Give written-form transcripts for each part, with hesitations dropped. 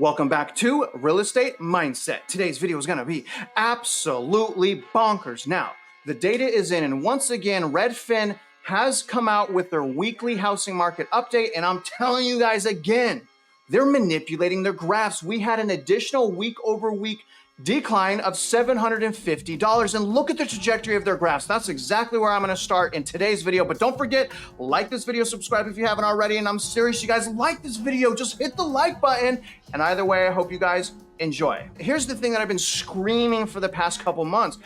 Welcome back to Real Estate Mindset. Today's video is going to be absolutely bonkers. Now, the data is in, and once again, Redfin has come out with their weekly housing market update, and I'm telling you guys again, they're manipulating their graphs. We had an additional week-over-week decline of $750, and look at the trajectory of their graphs. That's exactly where I'm going to start in today's video. But don't forget, like this video, subscribe if you haven't already, and I'm serious, you guys, like this video, just hit the like button. And either way, I hope you guys enjoy. Here's the thing that I've been screaming for the past couple months.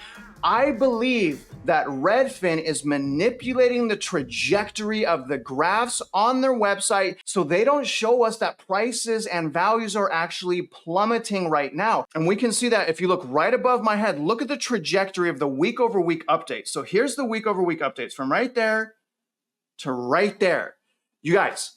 I believe that Redfin is manipulating the trajectory of the graphs on their website so they don't show us that prices and values are actually plummeting right now. And we can see that if you look right above my head, look at the trajectory of the week over week updates. So here's the week over week updates from right there to right there. You guys,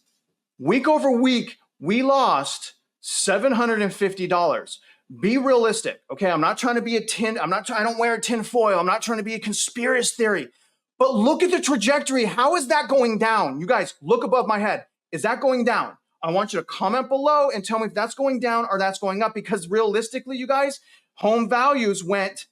week over week, we lost $750. Be realistic, okay? I'm not trying to be I don't wear a tin foil. I'm not trying to be a conspiracy theory. But look at the trajectory. How is that going down? You guys, look above my head. Is that going down? I want you to comment below and tell me if that's going down or that's going up, because realistically, you guys, home values went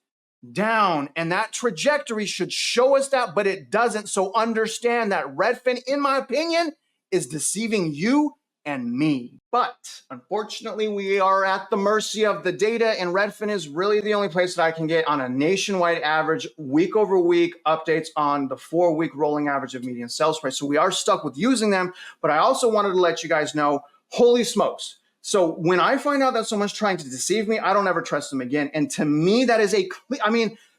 down, and that trajectory should show us that, but it doesn't. So understand that Redfin, in my opinion, is deceiving you and me. But unfortunately, we are at the mercy of the data, and Redfin is really the only place that I can get on a nationwide average, week over week updates on the 4-week rolling average of median sales price. So we are stuck with using them, but I also wanted to let you guys know, holy smokes. So when I find out that someone's trying to deceive me, I don't ever trust them again. And to me, that is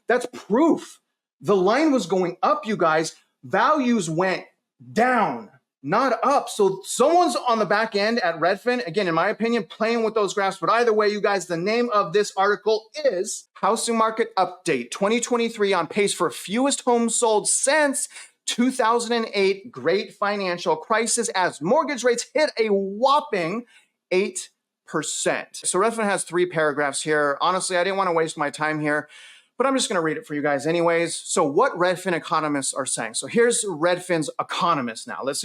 that's proof. The line was going up, you guys. Values went down, not up. So someone's on the back end at Redfin, again, in my opinion, playing with those graphs. But either way, you guys, the name of this article is Housing Market Update 2023 on pace for fewest homes sold since 2008 Great Financial Crisis as mortgage rates hit a whopping 8%. So Redfin has 3 paragraphs here. Honestly, I didn't want to waste my time here, but I'm just going to read it for you guys anyways. So what Redfin economists are saying. So here's Redfin's economists now. Let's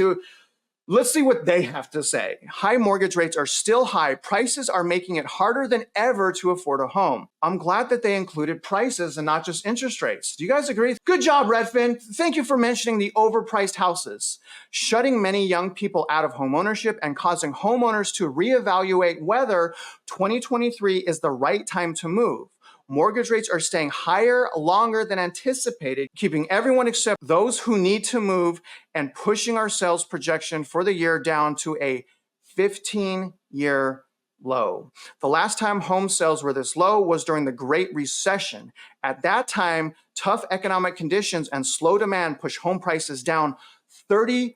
see what they have to say. High mortgage rates are still high. Prices are making it harder than ever to afford a home. I'm glad that they included prices and not just interest rates. Do you guys agree? Good job, Redfin. Thank you for mentioning the overpriced houses, shutting many young people out of homeownership and causing homeowners to reevaluate whether 2023 is the right time to move. Mortgage rates are staying higher longer than anticipated, keeping everyone except those who need to move and pushing our sales projection for the year down to a 15-year low. The last time home sales were this low was during the Great Recession. At that time, tough economic conditions and slow demand pushed home prices down 30%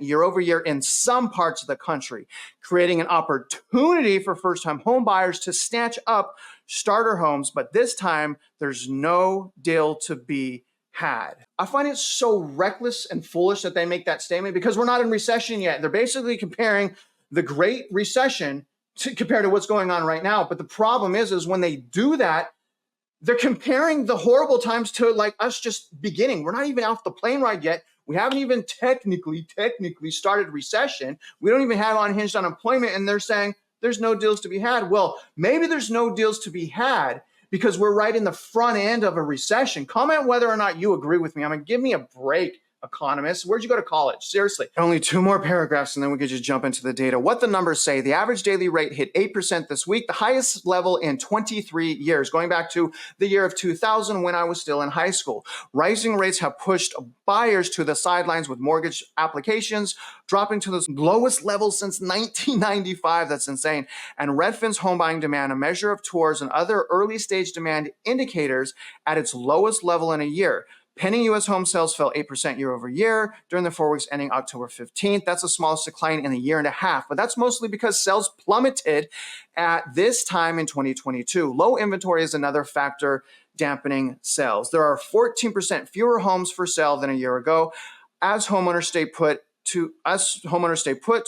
year over year in some parts of the country, creating an opportunity for first-time home buyers to snatch up starter homes. But this time, there's no deal to be had. I find it so reckless and foolish that they make that statement, because we're not in recession yet. They're basically comparing the Great Recession compared to what's going on right now. But the problem is when they do that, they're comparing the horrible times to like us just beginning. We're not even off the plane ride yet. We haven't even technically started recession. We don't even have unhinged unemployment, and they're saying there's no deals to be had. Well, maybe there's no deals to be had because we're right in the front end of a recession. Comment whether or not you agree with me. I mean, give me a break, economists. Where'd you go to college? Seriously. Only 2 more paragraphs and then we could just jump into the data. What the numbers say, the average daily rate hit 8% this week, the highest level in 23 years, going back to the year of 2000 when I was still in high school. Rising rates have pushed buyers to the sidelines, with mortgage applications dropping to the lowest level since 1995. That's insane. And Redfin's home buying demand, a measure of tours and other early stage demand indicators, at its lowest level in a year. Pending U.S. home sales fell 8% year over year during the 4 weeks ending October 15th. That's the smallest decline in a year and a half, but that's mostly because sales plummeted at this time in 2022. Low inventory is another factor dampening sales. There are 14% fewer homes for sale than a year ago as homeowners stay put to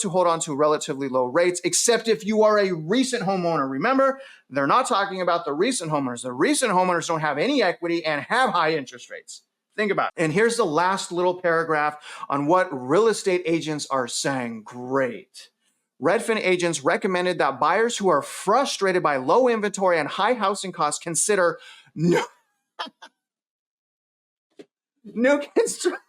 hold on to relatively low rates, except if you are a recent homeowner. Remember, they're not talking about the recent homeowners. The recent homeowners don't have any equity and have high interest rates. Think about it. And here's the last little paragraph on what real estate agents are saying. Great. Redfin agents recommended that buyers who are frustrated by low inventory and high housing costs consider new, new construction.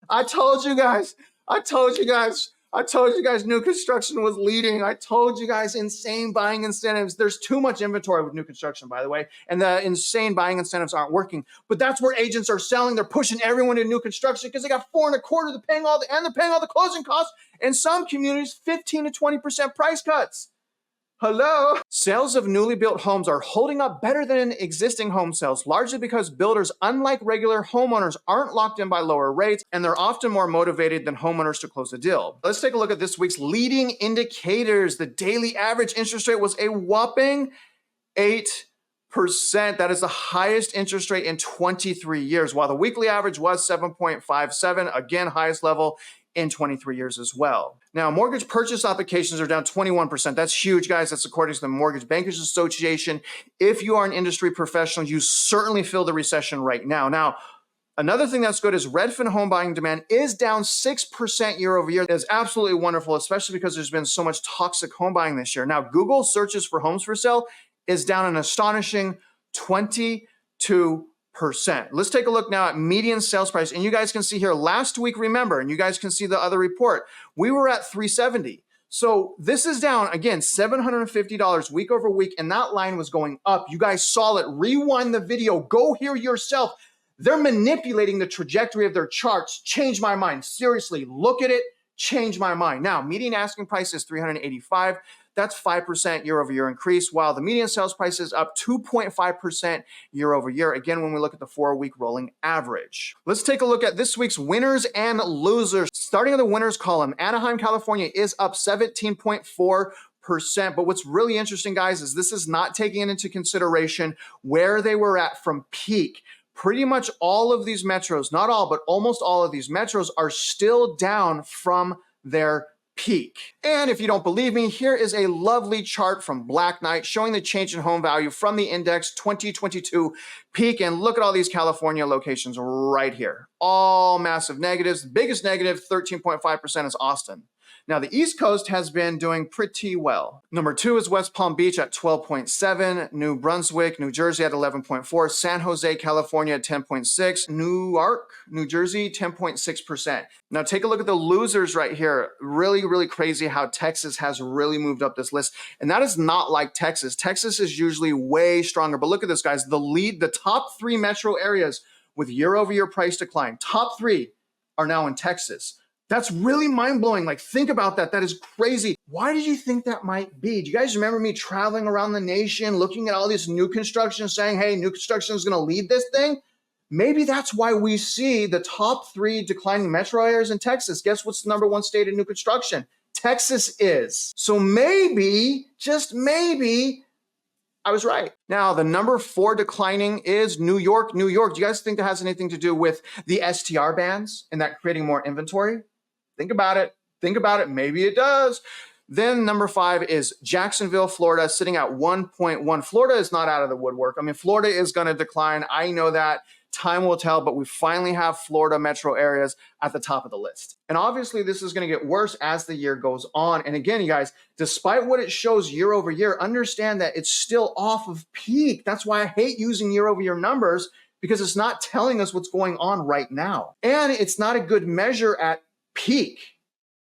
I told you guys. I told you guys. I told you guys new construction was leading. I told you guys insane buying incentives. There's too much inventory with new construction, by the way, and the insane buying incentives aren't working. But that's where agents are selling. They're pushing everyone to new construction because they got 4.25%. They're paying all the closing costs. In some communities, 15 to 20% price cuts. Hello? Sales of newly built homes are holding up better than existing home sales, largely because builders, unlike regular homeowners, aren't locked in by lower rates, and they're often more motivated than homeowners to close a deal. Let's take a look at this week's leading indicators. The daily average interest rate was a whopping 8%. That is the highest interest rate in 23 years, while the weekly average was 7.57, again, highest level in 23 years as well. Now, mortgage purchase applications are down 21%. That's huge, guys. That's according to the Mortgage Bankers Association. If you are an industry professional, you certainly feel the recession right now. Now, another thing that's good is Redfin home buying demand is down 6% year over year. That's absolutely wonderful, especially because there's been so much toxic home buying this year. Now, Google searches for homes for sale is down an astonishing 22%. Let's take a look now at median sales price. And you guys can see here last week, remember, and you guys can see the other report, we were at $370. So this is down, again, $750 week over week, and that line was going up. You guys saw it. Rewind the video. Go hear yourself. They're manipulating the trajectory of their charts. Change my mind. Seriously, look at it. Change my mind. Now, median asking price is $385. That's 5% year over year increase, while the median sales price is up 2.5% year over year. Again, when we look at the 4-week rolling average. Let's take a look at this week's winners and losers. Starting in the winners column, Anaheim, California is up 17.4%. But what's really interesting, guys, is this is not taking into consideration where they were at from peak. Pretty much all of these metros, not all, but almost all of these metros are still down from their peak. And if you don't believe me, here is a lovely chart from Black Knight showing the change in home value from the index 2022 peak. And look at all these California locations right here. All massive negatives. The biggest negative, 13.5%, is Austin. Now, the East Coast has been doing pretty well. Number 2 is West Palm Beach at 12.7, New Brunswick, New Jersey at 11.4, San Jose, California at 10.6, Newark, New Jersey, 10.6%. Now, take a look at the losers right here. Really, really crazy how Texas has really moved up this list. And that is not like Texas. Texas is usually way stronger. But look at this, guys. The top 3 metro areas with year-over-year price decline, top 3 are now in Texas. That's really mind-blowing. Like, think about that. That is crazy. Why did you think that might be? Do you guys remember me traveling around the nation, looking at all this new construction, saying, hey, new construction is going to lead this thing? Maybe that's why we see the top 3 declining metro areas in Texas. Guess what's the number 1 state in new construction? Texas is. So maybe, just maybe, I was right. Now, the number 4 declining is New York. New York, do you guys think that has anything to do with the STR bans and that creating more inventory? Think about it. Think about it. Maybe it does. Then number 5 is Jacksonville, Florida, sitting at 1.1. Florida is not out of the woodwork. I mean, Florida is going to decline. I know that. Time will tell, but we finally have Florida metro areas at the top of the list. And obviously, this is going to get worse as the year goes on. And again, you guys, despite what it shows year over year, understand that it's still off of peak. That's why I hate using year over year numbers, because it's not telling us what's going on right now. And it's not a good measure at peak.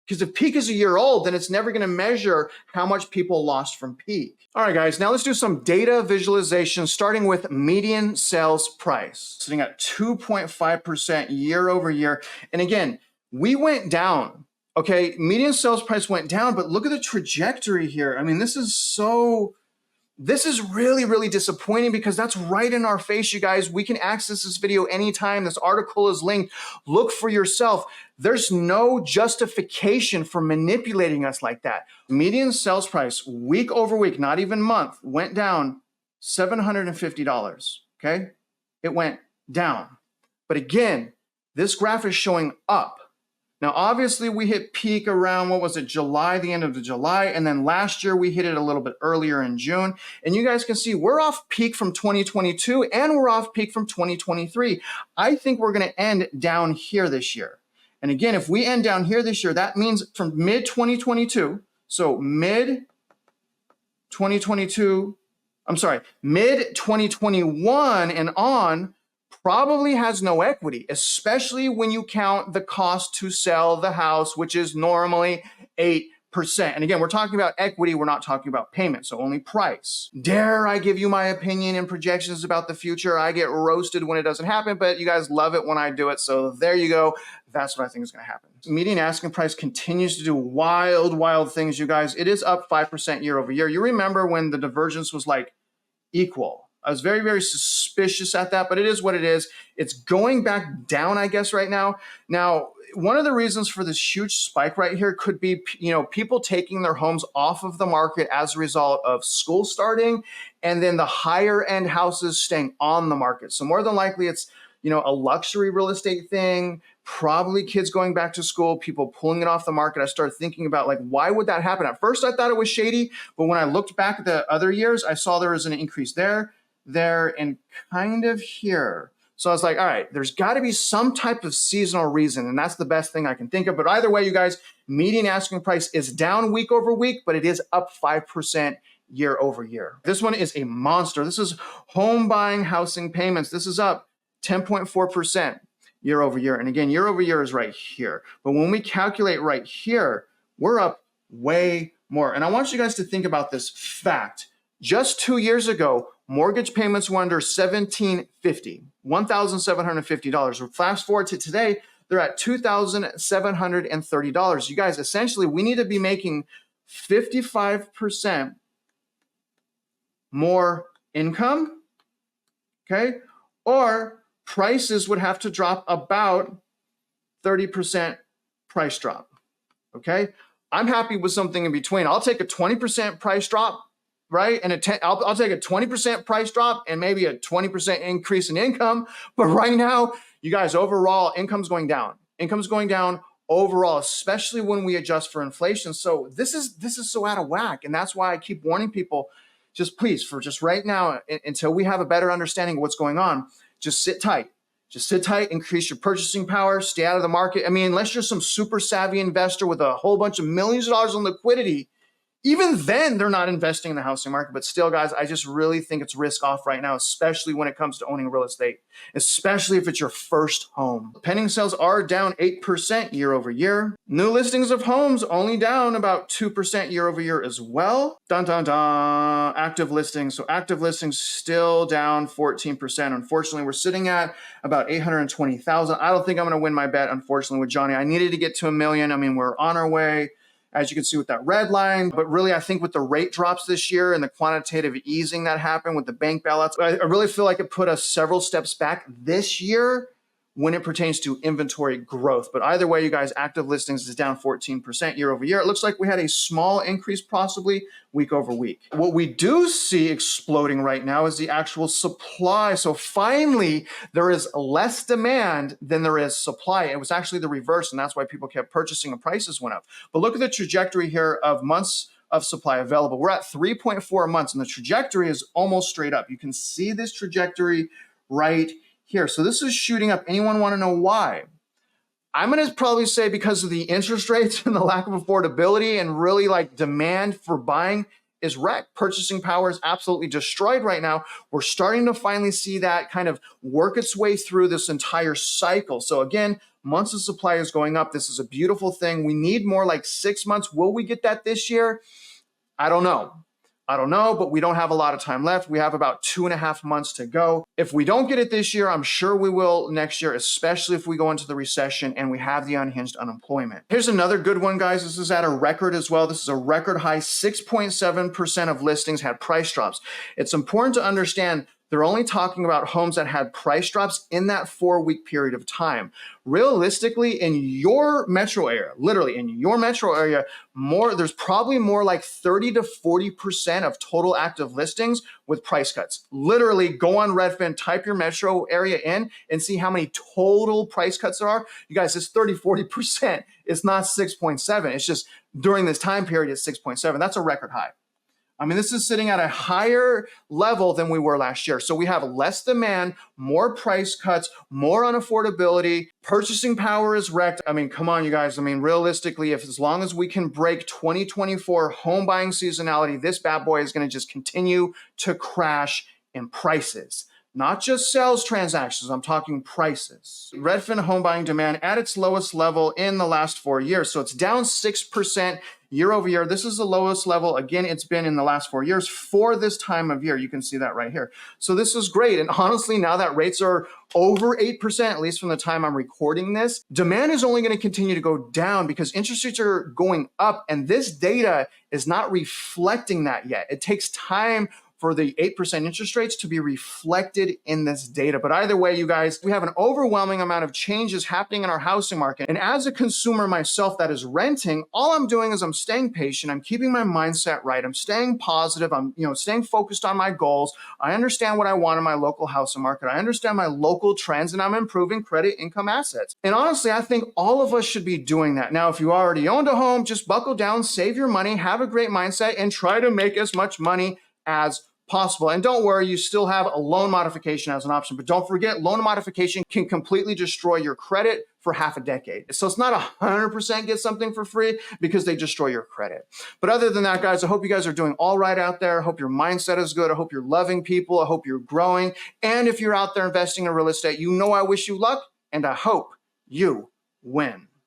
Because if peak is a year old, then it's never going to measure how much people lost from peak. All right, guys, now let's do some data visualization, starting with median sales price, sitting at 2.5% year over year. And again, we went down, okay? Median sales price went down, but look at the trajectory here. I mean, this is really, really disappointing, because that's right in our face, you guys. We can access this video anytime. This article is linked. Look for yourself. There's no justification for manipulating us like that. Median sales price, week over week, not even month, went down $750, okay? It went down. But again, this graph is showing up. Now, obviously, we hit peak around, what was it, July, the end of the July, and then last year we hit it a little bit earlier in June. And you guys can see we're off peak from 2022 and we're off peak from 2023. I think we're going to end down here this year. And again, if we end down here this year, that means from mid 2022, so mid 2021 and on, probably has no equity, especially when you count the cost to sell the house, which is normally 8%. And again, we're talking about equity. We're not talking about payment, so only price. Dare I give you my opinion and projections about the future? I get roasted when it doesn't happen, but you guys love it when I do it. So there you go. That's what I think is going to happen. Median asking price continues to do wild, wild things, you guys. It is up 5% year over year. You remember when the divergence was like equal. I was very, very suspicious at that, but it is what it is. It's going back down, I guess, right now. Now, one of the reasons for this huge spike right here could be, people taking their homes off of the market as a result of school starting, and then the higher end houses staying on the market. So more than likely it's, a luxury real estate thing, probably kids going back to school, people pulling it off the market. I started thinking about why would that happen? At first I thought it was shady, but when I looked back at the other years, I saw there was an increase there, and kind of here. So I was like, all right, there's got to be some type of seasonal reason, and that's the best thing I can think of. But either way, you guys, median asking price is down week over week, but it is up 5% year over year. This one is a monster. This is home buying housing payments. This is up 10.4% year over year. And again, year over year is right here. But when we calculate right here, we're up way more. And I want you guys to think about this fact. Just 2 years ago, mortgage payments were under $1,750. Fast forward to today, they're at $2,730. You guys, essentially, we need to be making 55% more income, okay? Or prices would have to drop about 30% price drop, okay? I'm happy with something in between. I'll take a 20% price drop, right? And I'll take a 20% price drop and maybe a 20% increase in income. But right now, you guys, overall, income's going down. Income's going down overall, especially when we adjust for inflation. So this is so out of whack. And that's why I keep warning people, just please, for just right now, until we have a better understanding of what's going on, just sit tight. Just sit tight, increase your purchasing power, stay out of the market. I mean, unless you're some super savvy investor with a whole bunch of millions of dollars in liquidity, even then, they're not investing in the housing market. But still, guys, I just really think it's risk off right now, especially when it comes to owning real estate, especially if it's your first home. Pending sales are down 8% year over year. New listings of homes only down about 2% year over year as well. Dun, dun, dun. Active listings. So active listings still down 14%. Unfortunately, we're sitting at about 820,000. I don't think I'm going to win my bet, unfortunately, with Johnny. I needed to get to 1 million. I mean, we're on our way, as you can see with that red line. But really, I think with the rate drops this year and the quantitative easing that happened with the bank bailouts, I really feel like it put us several steps back this year when it pertains to inventory growth. But either way, you guys, active listings is down 14% year over year. It looks like we had a small increase possibly week over week. What we do see exploding right now is the actual supply. So finally, there is less demand than there is supply. It was actually the reverse, and that's why people kept purchasing and prices went up. But look at the trajectory here of months of supply available. We're at 3.4 months, and the trajectory is almost straight up. You can see this trajectory right here. So this is shooting up. Anyone want to know why? I'm going to probably say because of the interest rates and the lack of affordability, and really demand for buying is wrecked. Purchasing power is absolutely destroyed right now. We're starting to finally see that kind of work its way through this entire cycle. So again, months of supply is going up. This is a beautiful thing. We need more like 6 months. Will we get that this year? I don't know. But we don't have a lot of time left. We have about 2.5 months to go. If we don't get it this year, I'm sure we will next year, especially if we go into the recession and we have the unhinged unemployment. Here's another good one, guys. This is at a record as well. This is a record high. 6.7% of listings had price drops. It's important to understand they're only talking about homes that had price drops in that 4-week period of time. Realistically, in your metro area, literally in your metro area, there's probably more like 30 to 40% of total active listings with price cuts. Literally go on Redfin, type your metro area in and see how many total price cuts there are. You guys, it's 30, 40%. It's not 6.7. It's just during this time period, it's 6.7. That's a record high. I mean, this is sitting at a higher level than we were last year. So we have less demand, more price cuts, more unaffordability. Purchasing power is wrecked. I mean, come on, you guys. I mean, realistically, if as long as we can break 2024 home buying seasonality, this bad boy is going to just continue to crash in prices. Not just sales transactions, I'm talking prices. Redfin home buying demand at its lowest level in the last 4 years. So it's down 6% year over year. This is the lowest level, again, it's been in the last 4 years for this time of year. You can see that right here. So this is great. And honestly, now that rates are over 8%, at least from the time I'm recording this, demand is only going to continue to go down because interest rates are going up. And this data is not reflecting that yet. It takes time for the 8% interest rates to be reflected in this data. But either way, you guys, we have an overwhelming amount of changes happening in our housing market. And as a consumer myself that is renting, all I'm doing is I'm staying patient. I'm keeping my mindset right. I'm staying positive. I'm staying focused on my goals. I understand what I want in my local housing market. I understand my local trends, and I'm improving credit, income, assets. And honestly, I think all of us should be doing that. Now, if you already owned a home, just buckle down, save your money, have a great mindset, and try to make as much money as possible. And don't worry, you still have a loan modification as an option. But don't forget, loan modification can completely destroy your credit for half a decade. So it's not 100% get something for free because they destroy your credit. But other than that, guys, I hope you guys are doing all right out there. I hope your mindset is good. I hope you're loving people. I hope you're growing. And if you're out there investing in real estate, I wish you luck and I hope you win.